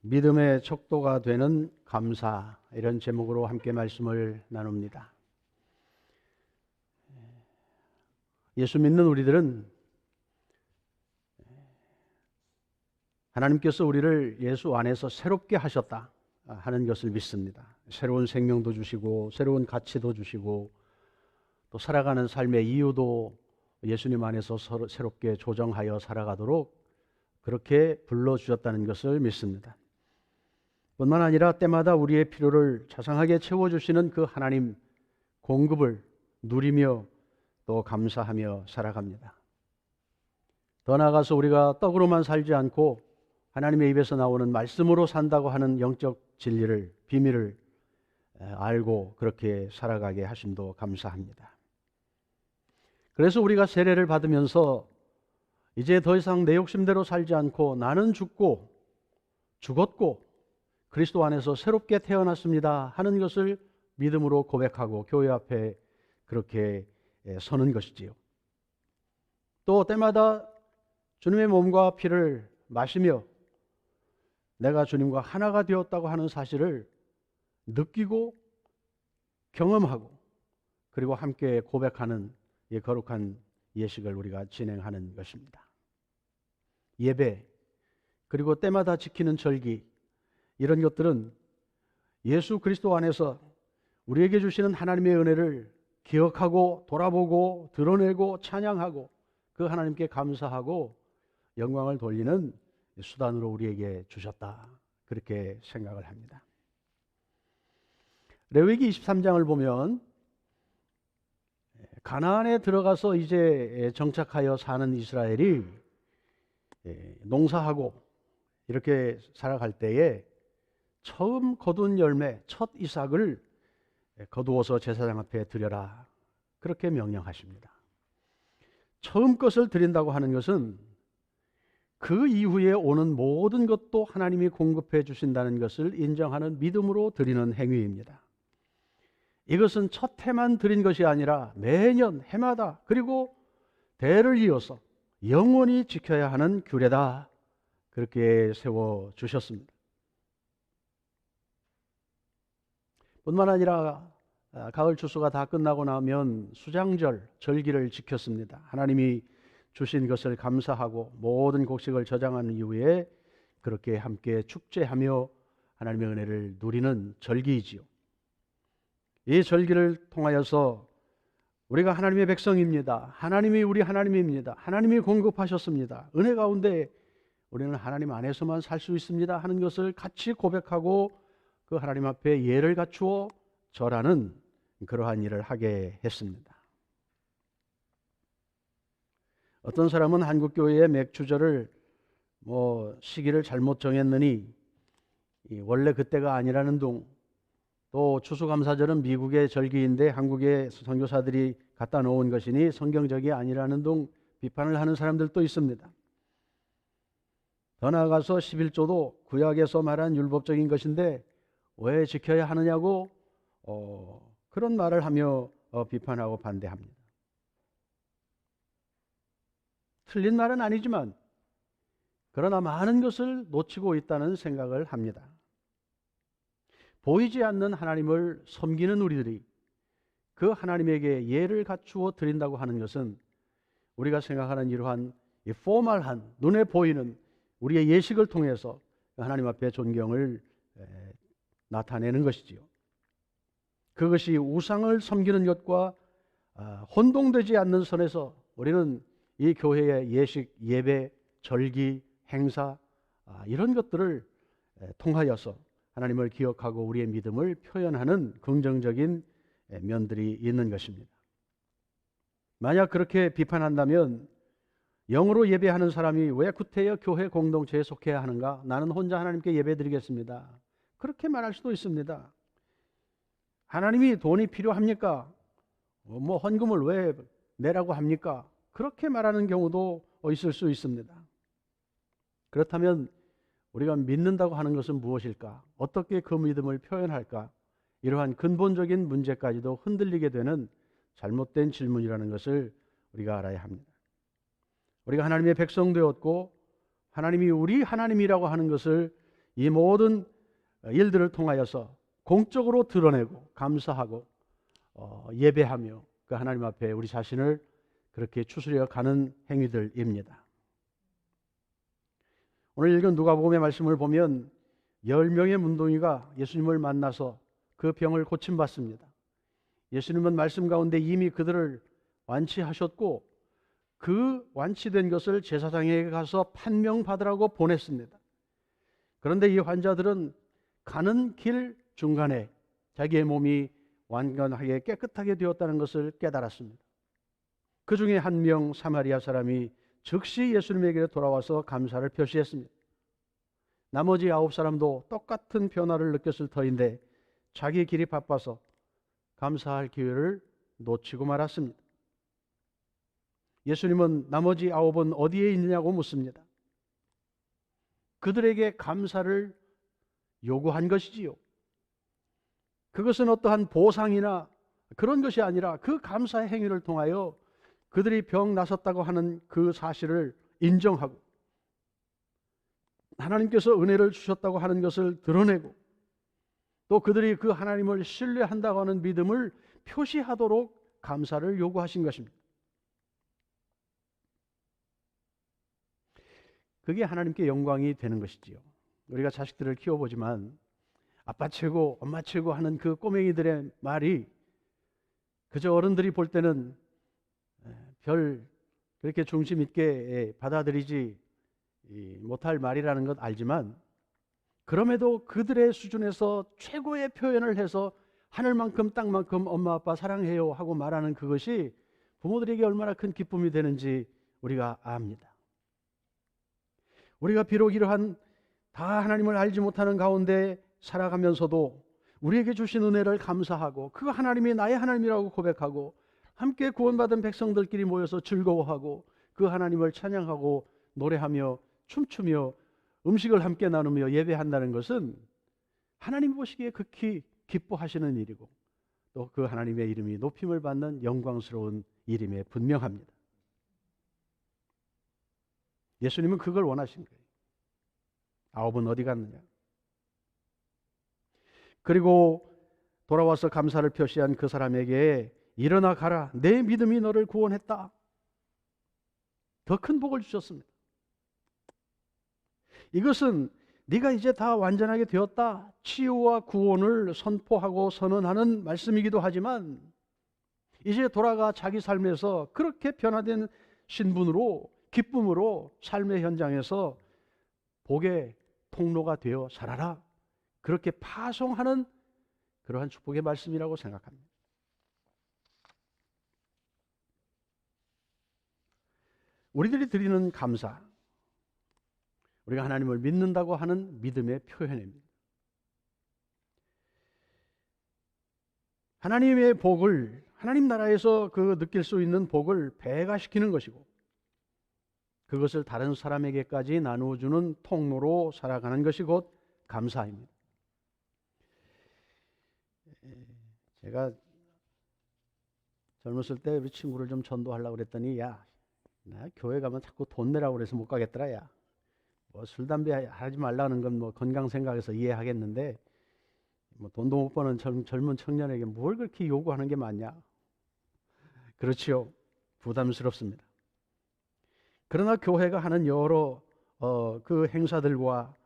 믿음의 척도가 되는 감사, 이런 제목으로 함께 말씀을 나눕니다. 예수 믿는 우리들은 하나님께서 우리를 예수 안에서 새롭게 하셨다 하는 것을 믿습니다. 새로운 생명도 주시고 새로운 가치도 주시고 또 살아가는 삶의 이유도 예수님 안에서 새롭게 조정하여 살아가도록 그렇게 불러주셨다는 것을 믿습니다. 뿐만 아니라 때마다 우리의 필요를 자상하게 채워주시는 그 하나님 공급을 누리며 또 감사하며 살아갑니다. 더 나아가서 우리가 떡으로만 살지 않고 하나님의 입에서 나오는 말씀으로 산다고 하는 영적 진리를, 비밀을 알고 그렇게 살아가게 하심도 감사합니다. 그래서 우리가 세례를 받으면서 이제 더 이상 내 욕심대로 살지 않고 나는 죽고 죽었고 그리스도 안에서 새롭게 태어났습니다 하는 것을 믿음으로 고백하고 교회 앞에 그렇게 서는 것이지요. 또 때마다 주님의 몸과 피를 마시며 내가 주님과 하나가 되었다고 하는 사실을 느끼고 경험하고 그리고 함께 고백하는 이 거룩한 예식을 우리가 진행하는 것입니다. 예배 그리고 때마다 지키는 절기, 이런 것들은 예수 그리스도 안에서 우리에게 주시는 하나님의 은혜를 기억하고 돌아보고 드러내고 찬양하고 그 하나님께 감사하고 영광을 돌리는 수단으로 우리에게 주셨다, 그렇게 생각을 합니다. 레위기 23장을 보면 가나안에 들어가서 이제 정착하여 사는 이스라엘이 농사하고 이렇게 살아갈 때에 처음 거둔 열매, 첫 이삭을 거두어서 제사장 앞에 드려라, 그렇게 명령하십니다. 처음 것을 드린다고 하는 것은 그 이후에 오는 모든 것도 하나님이 공급해 주신다는 것을 인정하는 믿음으로 드리는 행위입니다. 이것은 첫 해만 드린 것이 아니라 매년 해마다 그리고 대를 이어서 영원히 지켜야 하는 규례다, 그렇게 세워주셨습니다. 뿐만 아니라 가을 추수가 다 끝나고 나면 수장절, 절기를 지켰습니다. 하나님이 주신 것을 감사하고 모든 곡식을 저장한 이후에 그렇게 함께 축제하며 하나님의 은혜를 누리는 절기이지요. 이 절기를 통하여서 우리가 하나님의 백성입니다. 하나님이 우리 하나님입니다. 하나님이 공급하셨습니다. 은혜 가운데 우리는 하나님 안에서만 살 수 있습니다 하는 것을 같이 고백하고 그 하나님 앞에 예를 갖추어 절하는 그러한 일을 하게 했습니다. 어떤 사람은 한국교회의 맥주절을 시기를 잘못 정했느니 원래 그때가 아니라는 둥, 또 추수감사절은 미국의 절기인데 한국의 선교사들이 갖다 놓은 것이니 성경적이 아니라는 둥 비판을 하는 사람들도 있습니다. 더 나아가서 11조도 구약에서 말한 율법적인 것인데 왜 지켜야 하느냐고 그런 말을 하며 비판하고 반대합니다. 틀린 말은 아니지만 그러나 많은 것을 놓치고 있다는 생각을 합니다. 보이지 않는 하나님을 섬기는 우리들이 그 하나님에게 예를 갖추어 드린다고 하는 것은 우리가 생각하는 이러한 포멀한 눈에 보이는 우리의 예식을 통해서 하나님 앞에 존경을 나타내는 것이지요. 그것이 우상을 섬기는 것과 혼동되지 않는 선에서 우리는 이 교회의 예식, 예배, 절기, 행사 이런 것들을 통하여서 하나님을 기억하고 우리의 믿음을 표현하는 긍정적인 면들이 있는 것입니다. 만약 그렇게 비판한다면 영으로 예배하는 사람이 왜 구태여 교회 공동체에 속해야 하는가? 나는 혼자 하나님께 예배드리겠습니다, 그렇게 말할 수도 있습니다. 하나님이 돈이 필요합니까? 헌금을 왜 내라고 합니까? 그렇게 말하는 경우도 있을 수 있습니다. 그렇다면 우리가 믿는다고 하는 것은 무엇일까? 어떻게 그 믿음을 표현할까? 이러한 근본적인 문제까지도 흔들리게 되는 잘못된 질문이라는 것을 우리가 알아야 합니다. 우리가 하나님의 백성 되었고 하나님이 우리 하나님이라고 하는 것을 이 모든 일들을 통하여서 공적으로 드러내고 감사하고 예배하며 그 하나님 앞에 우리 자신을 그렇게 추스려 가는 행위들입니다. 오늘 읽은 누가복음의 말씀을 보면 10명의 문둥이가 예수님을 만나서 그 병을 고침받습니다. 예수님은 말씀 가운데 이미 그들을 완치하셨고 그 완치된 것을 제사장에게 가서 판명받으라고 보냈습니다. 그런데 이 환자들은 가는 길 중간에 자기의 몸이 완전하게 깨끗하게 되었다는 것을 깨달았습니다. 그 중에 한 명 사마리아 사람이 즉시 예수님에게 돌아와서 감사를 표시했습니다. 나머지 9사람도 똑같은 변화를 느꼈을 터인데 자기 길이 바빠서 감사할 기회를 놓치고 말았습니다. 예수님은 나머지 9은 어디에 있느냐고 묻습니다. 그들에게 감사를 요구한 것이지요. 그것은 어떠한 보상이나 그런 것이 아니라 그 감사의 행위를 통하여 그들이 병 나섰다고 하는 그 사실을 인정하고 하나님께서 은혜를 주셨다고 하는 것을 드러내고 또 그들이 그 하나님을 신뢰한다고 하는 믿음을 표시하도록 감사를 요구하신 것입니다. 그게 하나님께 영광이 되는 것이지요. 우리가 자식들을 키워보지만 아빠 최고, 엄마 최고 하는 그 꼬맹이들의 말이 그저 어른들이 볼 때는 별 그렇게 중심 있게 받아들이지 못할 말이라는 것 알지만 그럼에도 그들의 수준에서 최고의 표현을 해서 하늘만큼 땅만큼 엄마 아빠 사랑해요 하고 말하는 그것이 부모들에게 얼마나 큰 기쁨이 되는지 우리가 압니다. 우리가 비록 이러한 다 하나님을 알지 못하는 가운데 살아가면서도 우리에게 주신 은혜를 감사하고 그 하나님이 나의 하나님이라고 고백하고 함께 구원받은 백성들끼리 모여서 즐거워하고 그 하나님을 찬양하고 노래하며 춤추며 음식을 함께 나누며 예배한다는 것은 하나님 보시기에 극히 기뻐하시는 일이고 또 그 하나님의 이름이 높임을 받는 영광스러운 일임에 분명합니다. 예수님은 그걸 원하신 거예요. 9은 어디 갔느냐? 그리고 돌아와서 감사를 표시한 그 사람에게 일어나 가라. 내 믿음이 너를 구원했다. 더 큰 복을 주셨습니다. 이것은 네가 이제 다 완전하게 되었다. 치유와 구원을 선포하고 선언하는 말씀이기도 하지만 이제 돌아가 자기 삶에서 그렇게 변화된 신분으로 기쁨으로 삶의 현장에서 복의 통로가 되어 살아라. 그렇게 파송하는 그러한 축복의 말씀이라고 생각합니다. 우리들이 드리는 감사, 우리가 하나님을 믿는다고 하는 믿음의 표현입니다. 하나님의 복을, 하나님 나라에서 그 느낄 수 있는 복을 배가시키는 것이고 그것을 다른 사람에게까지 나누어주는 통로로 살아가는 것이 곧 감사입니다. 제가 젊었을 때 우리 친구를 좀 전도하려고 그랬더니 야, 나 교회 가면 자꾸 돈 내라고 그래서 못 가겠더라. 야, 뭐 술 담배 하지 말라는 건 뭐 건강 생각해서 이해하겠는데 뭐 돈도 못 버는 젊은 청년에게 뭘 그렇게 요구하는 게 맞냐? 그렇지요. 부담스럽습니다. 그러나 교회가 하는 여러 그 행사들과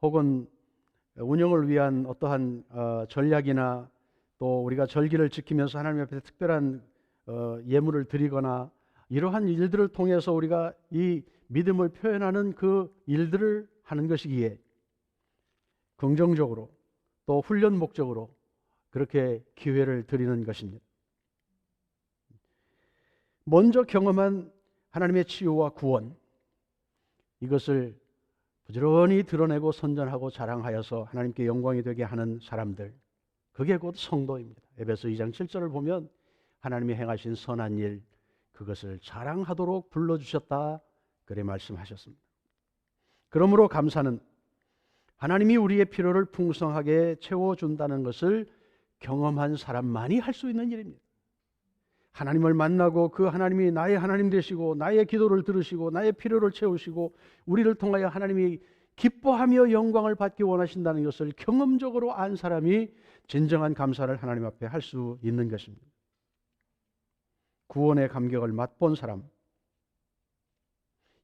혹은 운영을 위한 어떠한 전략이나 또 우리가 절기를 지키면서 하나님 앞에 특별한 예물을 드리거나 이러한 일들을 통해서 우리가 이 믿음을 표현하는 그 일들을 하는 것이기에 긍정적으로 또 훈련 목적으로 그렇게 기회를 드리는 것입니다. 먼저 경험한 하나님의 치유와 구원, 이것을 부지런히 드러내고 선전하고 자랑하여서 하나님께 영광이 되게 하는 사람들, 그게 곧 성도입니다. 에베소 2장 7절을 보면 하나님이 행하신 선한 일, 그것을 자랑하도록 불러주셨다, 그래 말씀하셨습니다. 그러므로 감사는 하나님이 우리의 필요를 풍성하게 채워준다는 것을 경험한 사람만이 할 수 있는 일입니다. 하나님을 만나고 그 하나님이 나의 하나님 되시고 나의 기도를 들으시고 나의 필요를 채우시고 우리를 통하여 하나님이 기뻐하며 영광을 받기 원하신다는 것을 경험적으로 안 사람이 진정한 감사를 하나님 앞에 할 수 있는 것입니다. 구원의 감격을 맛본 사람,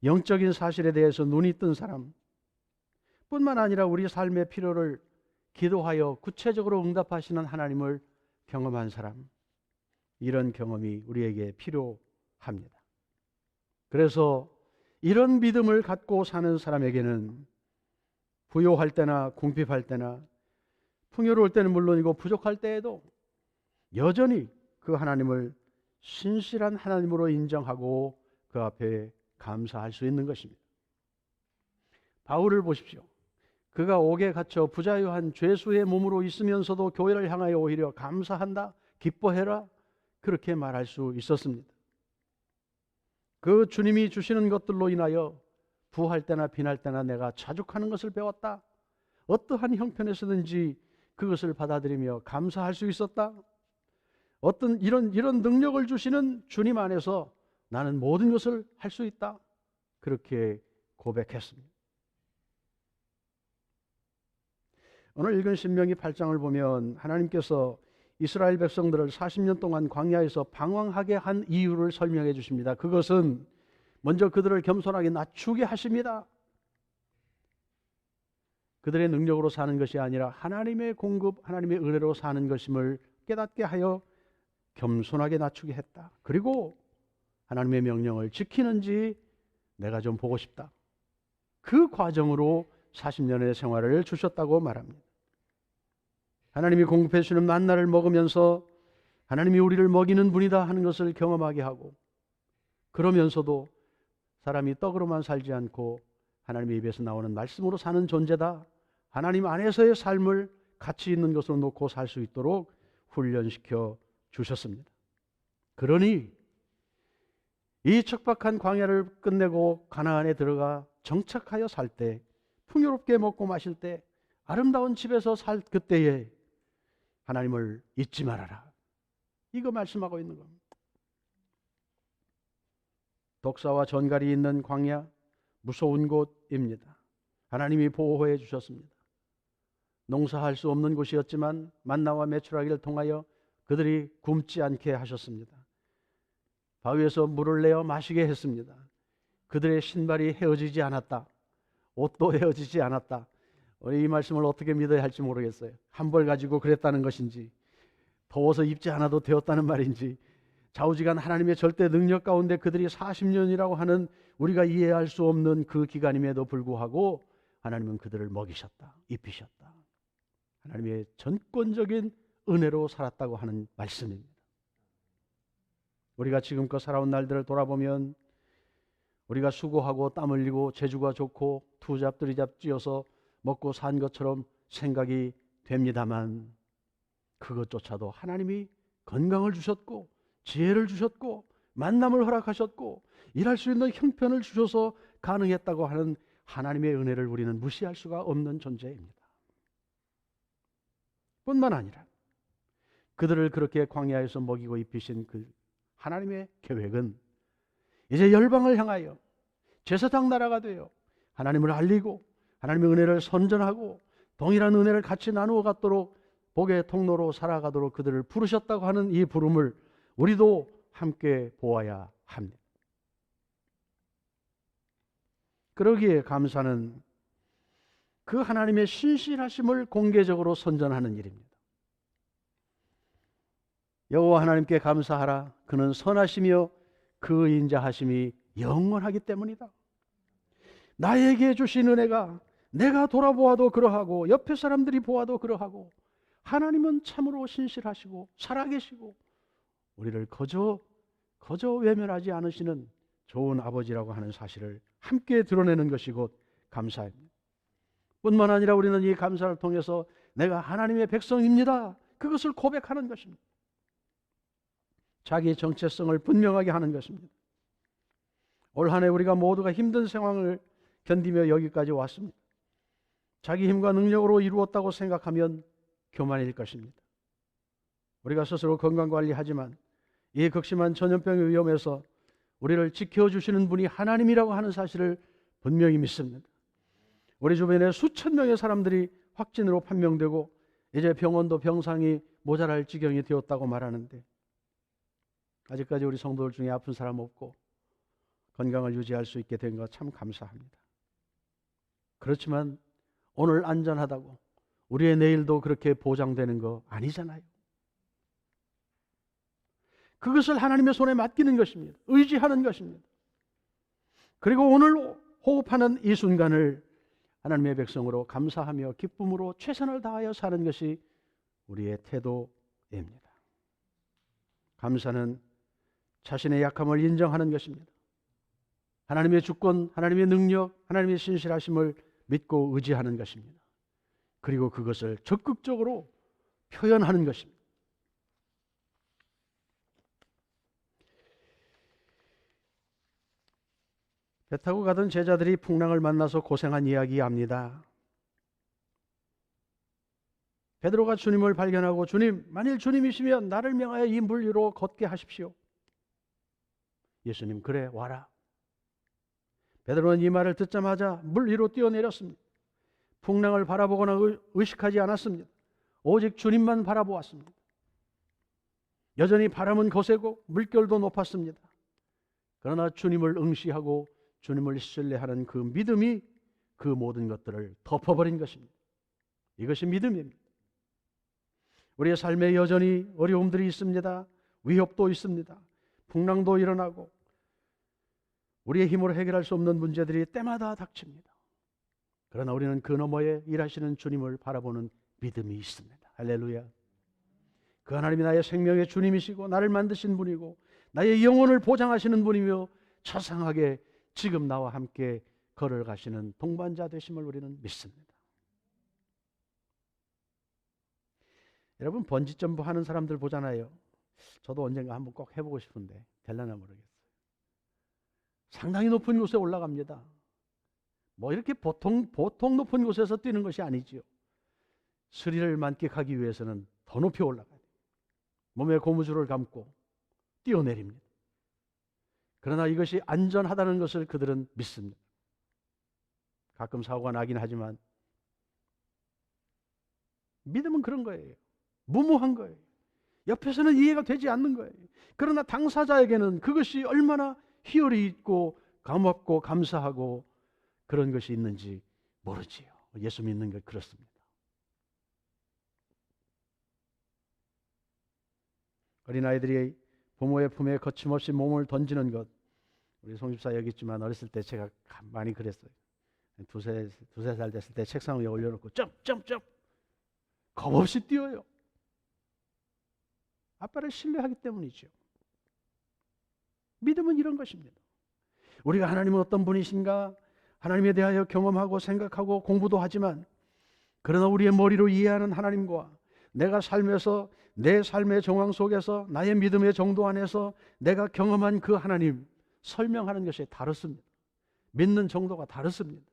영적인 사실에 대해서 눈이 뜬 사람 뿐만 아니라 우리 삶의 필요를 기도하여 구체적으로 응답하시는 하나님을 경험한 사람, 이런 경험이 우리에게 필요합니다. 그래서 이런 믿음을 갖고 사는 사람에게는 부요할 때나 궁핍할 때나 풍요로울 때는 물론이고 부족할 때에도 여전히 그 하나님을 신실한 하나님으로 인정하고 그 앞에 감사할 수 있는 것입니다. 바울을 보십시오. 그가 옥에 갇혀 부자유한 죄수의 몸으로 있으면서도 교회를 향하여 오히려 감사한다, 기뻐해라, 그렇게 말할 수 있었습니다. 그 주님이 주시는 것들로 인하여 부할 때나 빈할 때나 내가 자족하는 것을 배웠다. 어떠한 형편에서든지 그것을 받아들이며 감사할 수 있었다. 어떤 이런 능력을 주시는 주님 안에서 나는 모든 것을 할 수 있다. 그렇게 고백했습니다. 오늘 읽은 신명기 8장을 보면 하나님께서 이스라엘 백성들을 40년 동안 광야에서 방황하게 한 이유를 설명해 주십니다. 그것은 먼저 그들을 겸손하게 낮추게 하십니다. 그들의 능력으로 사는 것이 아니라 하나님의 공급, 하나님의 은혜로 사는 것임을 깨닫게 하여 겸손하게 낮추게 했다. 그리고 하나님의 명령을 지키는지 내가 좀 보고 싶다. 그 과정으로 40년의 생활을 주셨다고 말합니다. 하나님이 공급해 주시는 만나를 먹으면서 하나님이 우리를 먹이는 분이다 하는 것을 경험하게 하고, 그러면서도 사람이 떡으로만 살지 않고 하나님의 입에서 나오는 말씀으로 사는 존재다, 하나님 안에서의 삶을 가치 있는 것으로 놓고 살 수 있도록 훈련시켜 주셨습니다. 그러니 이 척박한 광야를 끝내고 가나안에 들어가 정착하여 살 때, 풍요롭게 먹고 마실 때, 아름다운 집에서 살 그때에 하나님을 잊지 말아라, 이거 말씀하고 있는 겁니다. 독사와 전갈이 있는 광야, 무서운 곳입니다. 하나님이 보호해 주셨습니다. 농사할 수 없는 곳이었지만 만나와 메추라기를 통하여 그들이 굶지 않게 하셨습니다. 바위에서 물을 내어 마시게 했습니다. 그들의 신발이 헤어지지 않았다. 옷도 헤어지지 않았다. 우리 이 말씀을 어떻게 믿어야 할지 모르겠어요. 한 벌 가지고 그랬다는 것인지, 더워서 입지 않아도 되었다는 말인지, 좌우지간 하나님의 절대 능력 가운데 그들이 40년이라고 하는 우리가 이해할 수 없는 그 기간임에도 불구하고 하나님은 그들을 먹이셨다, 입히셨다. 하나님의 전권적인 은혜로 살았다고 하는 말씀입니다. 우리가 지금껏 살아온 날들을 돌아보면 우리가 수고하고 땀 흘리고 재주가 좋고 투잡 들이잡 찌어서 먹고 산 것처럼 생각이 됩니다만, 그것조차도 하나님이 건강을 주셨고 지혜를 주셨고 만남을 허락하셨고 일할 수 있는 형편을 주셔서 가능했다고 하는 하나님의 은혜를 우리는 무시할 수가 없는 존재입니다. 뿐만 아니라 그들을 그렇게 광야에서 먹이고 입히신 그 하나님의 계획은 이제 열방을 향하여 제사장 나라가 되어 하나님을 알리고 하나님의 은혜를 선전하고 동일한 은혜를 같이 나누어 갖도록 복의 통로로 살아가도록 그들을 부르셨다고 하는 이 부름을 우리도 함께 보아야 합니다. 그러기에 감사는 그 하나님의 신실하심을 공개적으로 선전하는 일입니다. 여호와 하나님께 감사하라. 그는 선하시며 그 인자하심이 영원하기 때문이다. 나에게 주신 은혜가 내가 돌아보아도 그러하고 옆에 사람들이 보아도 그러하고, 하나님은 참으로 신실하시고 살아계시고 우리를 거저 외면하지 않으시는 좋은 아버지라고 하는 사실을 함께 드러내는 것이 곧 감사입니다. 뿐만 아니라 우리는 이 감사를 통해서 내가 하나님의 백성입니다, 그것을 고백하는 것입니다. 자기 정체성을 분명하게 하는 것입니다. 올 한 해 우리가 모두가 힘든 상황을 견디며 여기까지 왔습니다. 자기 힘과 능력으로 이루었다고 생각하면 교만일 것입니다. 우리가 스스로 건강관리하지만 이 극심한 전염병의 위험에서 우리를 지켜주시는 분이 하나님이라고 하는 사실을 분명히 믿습니다. 우리 주변에 수천 명의 사람들이 확진으로 판명되고 이제 병원도 병상이 모자랄 지경이 되었다고 말하는데 아직까지 우리 성도들 중에 아픈 사람 없고 건강을 유지할 수 있게 된 것 참 감사합니다. 그렇지만 오늘 안전하다고 우리의 내일도 그렇게 보장되는 거 아니잖아요. 그것을 하나님의 손에 맡기는 것입니다. 의지하는 것입니다. 그리고 오늘 호흡하는 이 순간을 하나님의 백성으로 감사하며 기쁨으로 최선을 다하여 사는 것이 우리의 태도입니다. 감사는 자신의 약함을 인정하는 것입니다. 하나님의 주권, 하나님의 능력, 하나님의 신실하심을 믿고 의지하는 것입니다. 그리고 그것을 적극적으로 표현하는 것입니다. 배 타고 가던 제자들이 풍랑을 만나서 고생한 이야기합니다. 베드로가 주님을 발견하고 주님, 만일 주님이시면 나를 명하여 이 물 위로 걷게 하십시오. 예수님, 그래 와라. 베드로는 이 말을 듣자마자 물 위로 뛰어내렸습니다. 풍랑을 바라보거나 의식하지 않았습니다. 오직 주님만 바라보았습니다. 여전히 바람은 거세고 물결도 높았습니다. 그러나 주님을 응시하고 주님을 신뢰하는 그 믿음이 그 모든 것들을 덮어버린 것입니다. 이것이 믿음입니다. 우리의 삶에 여전히 어려움들이 있습니다. 위협도 있습니다. 풍랑도 일어나고 우리의 힘으로 해결할 수 없는 문제들이 때마다 닥칩니다. 그러나 우리는 그 너머에 일하시는 주님을 바라보는 믿음이 있습니다. 할렐루야. 그 하나님이 나의 생명의 주님이시고 나를 만드신 분이고 나의 영혼을 보장하시는 분이며 자상하게 지금 나와 함께 걸어가시는 동반자 되심을 우리는 믿습니다. 여러분, 번지점프 하는 사람들 보잖아요. 저도 언젠가 한번 꼭 해보고 싶은데 될려나 모르겠어요. 상당히 높은 곳에 올라갑니다. 뭐 이렇게 보통 높은 곳에서 뛰는 것이 아니지요. 스릴을 만끽하기 위해서는 더 높이 올라가야 돼요. 몸에 고무줄을 감고 뛰어내립니다. 그러나 이것이 안전하다는 것을 그들은 믿습니다. 가끔 사고가 나긴 하지만 믿음은 그런 거예요. 무모한 거예요. 옆에서는 이해가 되지 않는 거예요. 그러나 당사자에게는 그것이 얼마나 희열이 있고 감없고 감사하고 그런 것이 있는지 모르지요. 예수 믿는 것 그렇습니다. 어린아이들이 부모의 품에 거침없이 몸을 던지는 것, 우리 송집사 여기 있지만 어렸을 때 제가 많이 그랬어요. 두세 살 됐을 때 책상 위에 올려놓고 점점점 겁없이 뛰어요. 아빠를 신뢰하기 때문이죠. 믿음은 이런 것입니다. 우리가 하나님은 어떤 분이신가 하나님에 대하여 경험하고 생각하고 공부도 하지만 그러나 우리의 머리로 이해하는 하나님과 내가 삶에서 내 삶의 정황 속에서 나의 믿음의 정도 안에서 내가 경험한 그 하나님 설명하는 것이 다릅니다. 믿는 정도가 다릅니다.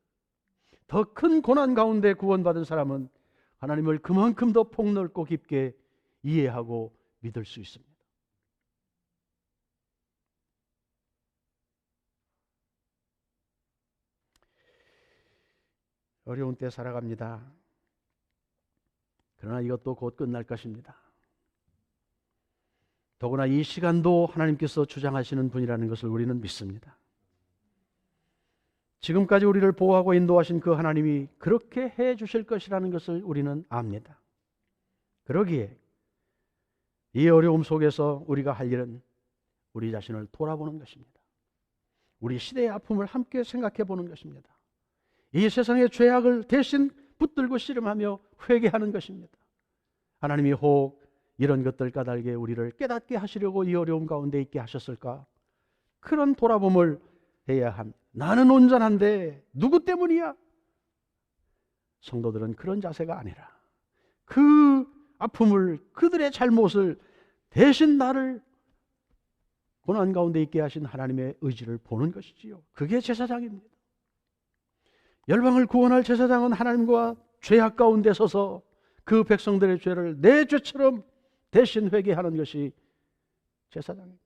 더 큰 고난 가운데 구원받은 사람은 하나님을 그만큼 더 폭넓고 깊게 이해하고 믿을 수 있습니다. 어려운 때 살아갑니다. 그러나 이것도 곧 끝날 것입니다. 더구나 이 시간도 하나님께서 주장하시는 분이라는 것을 우리는 믿습니다. 지금까지 우리를 보호하고 인도하신 그 하나님이 그렇게 해 주실 것이라는 것을 우리는 압니다. 그러기에 이 어려움 속에서 우리가 할 일은 우리 자신을 돌아보는 것입니다. 우리 시대의 아픔을 함께 생각해 보는 것입니다. 이 세상의 죄악을 대신 붙들고 씨름하며 회개하는 것입니다. 하나님이 혹 이런 것들 까닭에 우리를 깨닫게 하시려고 이 어려움 가운데 있게 하셨을까? 그런 돌아봄을 해야 합니다. 나는 온전한데 누구 때문이야? 성도들은 그런 자세가 아니라 그 아픔을, 그들의 잘못을 대신 나를 고난 가운데 있게 하신 하나님의 의지를 보는 것이지요. 그게 제사장입니다. 열방을 구원할 제사장은 하나님과 죄악 가운데 서서 그 백성들의 죄를 내 죄처럼 대신 회개하는 것이 제사장입니다.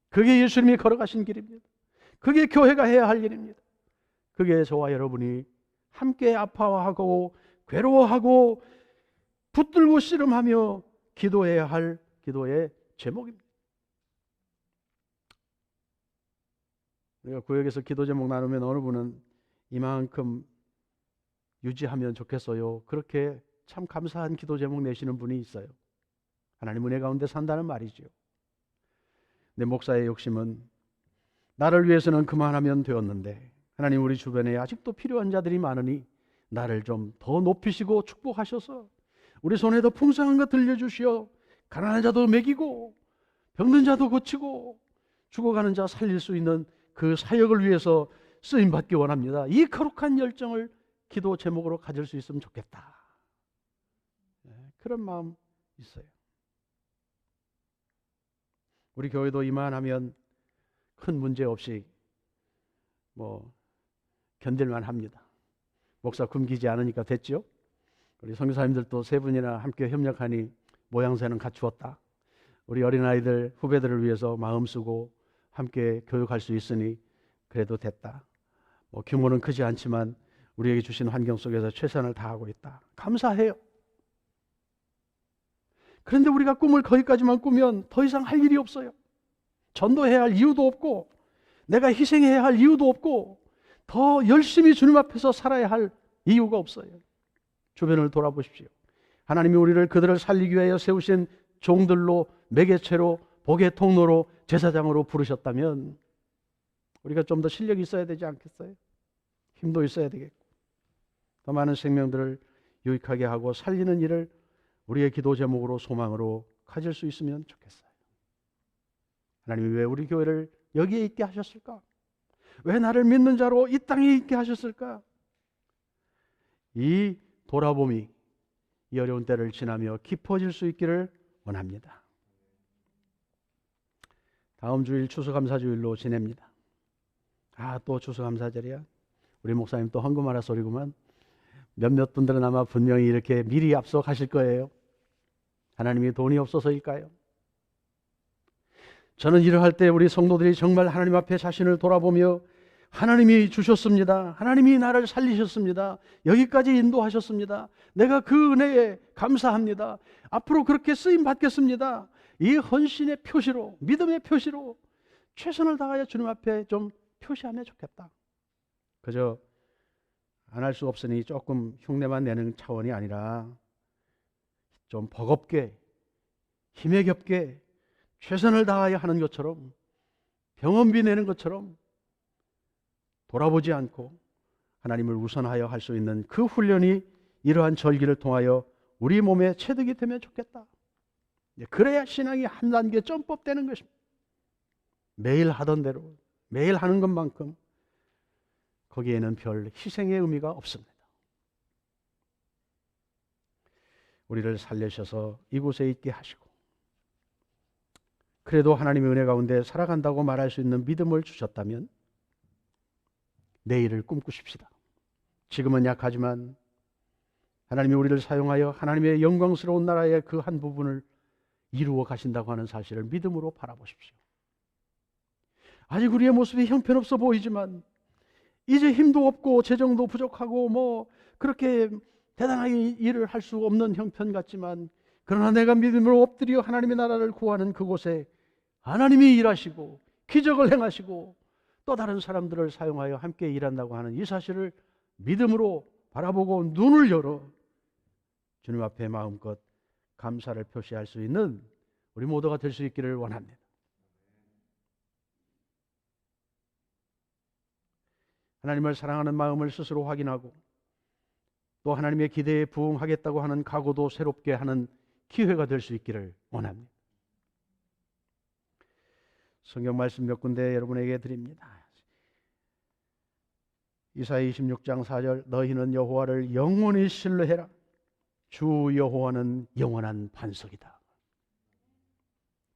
그게 예수님이 걸어가신 길입니다. 그게 교회가 해야 할 일입니다. 그게 저와 여러분이 함께 아파하고 괴로워하고 붙들고 씨름하며 기도해야 할 기도의 제목입니다. 우리가 구역에서 기도 제목 나누면 어느 분은 이만큼 유지하면 좋겠어요. 그렇게 참 감사한 기도 제목 내시는 분이 있어요. 하나님 은혜 가운데 산다는 말이죠. 내 목사의 욕심은 나를 위해서는 그만하면 되었는데 하나님 우리 주변에 아직도 필요한 자들이 많으니 나를 좀 더 높이시고 축복하셔서 우리 손에 더 풍성한 것 들려주시어 가난한 자도 먹이고 병든 자도 고치고 죽어가는 자 살릴 수 있는 그 사역을 위해서 쓰임받기 원합니다. 이 거룩한 열정을 기도 제목으로 가질 수 있으면 좋겠다. 그런 마음 있어요. 우리 교회도 이만하면 큰 문제 없이 견딜만 합니다. 목사 굶기지 않으니까 됐죠? 우리 선교사님들도 세 분이나 함께 협력하니 모양새는 갖추었다. 우리 어린아이들 후배들을 위해서 마음 쓰고 함께 교육할 수 있으니 그래도 됐다. 규모는 크지 않지만 우리에게 주신 환경 속에서 최선을 다하고 있다. 감사해요. 그런데 우리가 꿈을 거기까지만 꾸면 더 이상 할 일이 없어요. 전도해야 할 이유도 없고 내가 희생해야 할 이유도 없고 더 열심히 주님 앞에서 살아야 할 이유가 없어요. 주변을 돌아보십시오. 하나님이 우리를 그들을 살리기 위하여 세우신 종들로 매개체로 복의 통로로 제사장으로 부르셨다면 우리가 좀 더 실력이 있어야 되지 않겠어요? 힘도 있어야 되겠고 더 많은 생명들을 유익하게 하고 살리는 일을 우리의 기도 제목으로 소망으로 가질 수 있으면 좋겠어요. 하나님이 왜 우리 교회를 여기에 있게 하셨을까? 왜 나를 믿는 자로 이 땅에 있게 하셨을까? 이 돌아봄이 이 어려운 때를 지나며 깊어질 수 있기를 원합니다. 다음 주일 추수감사주일로 지냅니다. 또 추수감사절이야. 우리 목사님 또 헌금하라 소리구만. 몇몇 분들은 아마 분명히 이렇게 미리 앞서 가실 거예요. 하나님이 돈이 없어서일까요? 저는 일을 할 때 우리 성도들이 정말 하나님 앞에 자신을 돌아보며 하나님이 주셨습니다. 하나님이 나를 살리셨습니다. 여기까지 인도하셨습니다. 내가 그 은혜에 감사합니다. 앞으로 그렇게 쓰임 받겠습니다. 이 헌신의 표시로, 믿음의 표시로 최선을 다하여 주님 앞에 좀 표시하면 좋겠다. 그저 안 할 수 없으니 조금 흉내만 내는 차원이 아니라 좀 버겁게 힘에 겹게 최선을 다하여 하는 것처럼 병원비 내는 것처럼 돌아보지 않고 하나님을 우선하여 할 수 있는 그 훈련이 이러한 절기를 통하여 우리 몸에 체득이 되면 좋겠다. 그래야 신앙이 한 단계 점법되는 것입니다. 매일 하던 대로 매일 하는 것만큼 거기에는 별 희생의 의미가 없습니다. 우리를 살리셔서 이곳에 있게 하시고 그래도 하나님의 은혜 가운데 살아간다고 말할 수 있는 믿음을 주셨다면 내일을 꿈꾸십시다. 지금은 약하지만 하나님이 우리를 사용하여 하나님의 영광스러운 나라의 그 한 부분을 이루어 가신다고 하는 사실을 믿음으로 바라보십시오. 아직 우리의 모습이 형편없어 보이지만 이제 힘도 없고 재정도 부족하고 그렇게 대단하게 일을 할 수 없는 형편 같지만 그러나 내가 믿음으로 엎드려 하나님의 나라를 구하는 그곳에 하나님이 일하시고 기적을 행하시고 또 다른 사람들을 사용하여 함께 일한다고 하는 이 사실을 믿음으로 바라보고 눈을 열어 주님 앞에 마음껏 감사를 표시할 수 있는 우리 모두가 될 수 있기를 원합니다. 하나님을 사랑하는 마음을 스스로 확인하고 또 하나님의 기대에 부응하겠다고 하는 각오도 새롭게 하는 기회가 될 수 있기를 원합니다. 성경 말씀 몇 군데 여러분에게 드립니다. 이사야 26장 4절 너희는 여호와를 영원히 신뢰해라. 주 여호와는 영원한 반석이다.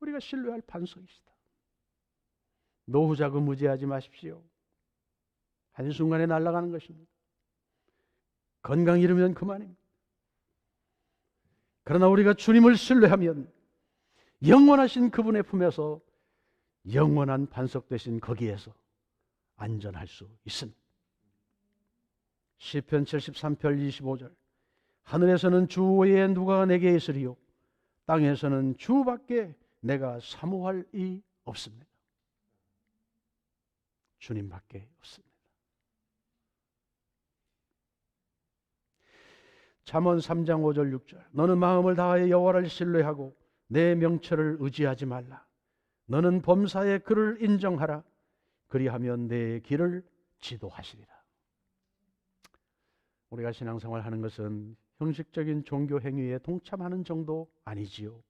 우리가 신뢰할 반석이시다. 노후자금 무지하지 마십시오. 한순간에 날아가는 것입니다. 건강 잃으면 그만입니다. 그러나 우리가 주님을 신뢰하면 영원하신 그분의 품에서 영원한 반석 되신 거기에서 안전할 수 있습니다. 시편 73편 25절 하늘에서는 주 외에 누가 내게 있으리요 땅에서는 주밖에 내가 사모할 이 없습니다. 주님밖에 없습니다. 잠언 3장 5절 6절 너는 마음을 다하여 여호와를 신뢰하고 내 명철을 의지하지 말라. 너는 범사에 그를 인정하라. 그리하면 내 길을 지도하시리라. 우리가 신앙생활 하는 것은 형식적인 종교 행위에 동참하는 정도 아니지요.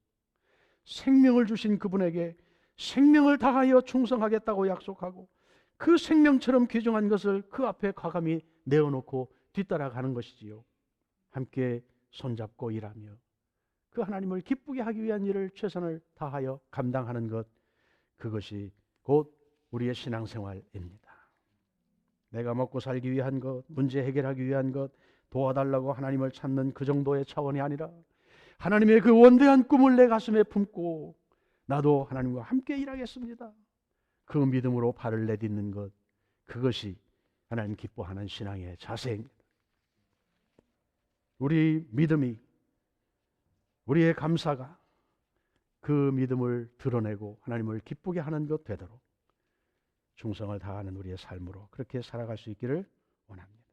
생명을 주신 그분에게 생명을 다하여 충성하겠다고 약속하고 그 생명처럼 귀중한 것을 그 앞에 과감히 내어놓고 뒤따라가는 것이지요. 함께 손잡고 일하며 그 하나님을 기쁘게 하기 위한 일을 최선을 다하여 감당하는 것, 그것이 곧 우리의 신앙생활입니다. 내가 먹고 살기 위한 것, 문제 해결하기 위한 것, 도와달라고 하나님을 찾는 그 정도의 차원이 아니라 하나님의 그 원대한 꿈을 내 가슴에 품고 나도 하나님과 함께 일하겠습니다. 그 믿음으로 발을 내딛는 것, 그것이 하나님 기뻐하는 신앙의 자세입니다. 우리 믿음이, 우리의 감사가 그 믿음을 드러내고 하나님을 기쁘게 하는 것 되도록 충성을 다하는 우리의 삶으로 그렇게 살아갈 수 있기를 원합니다.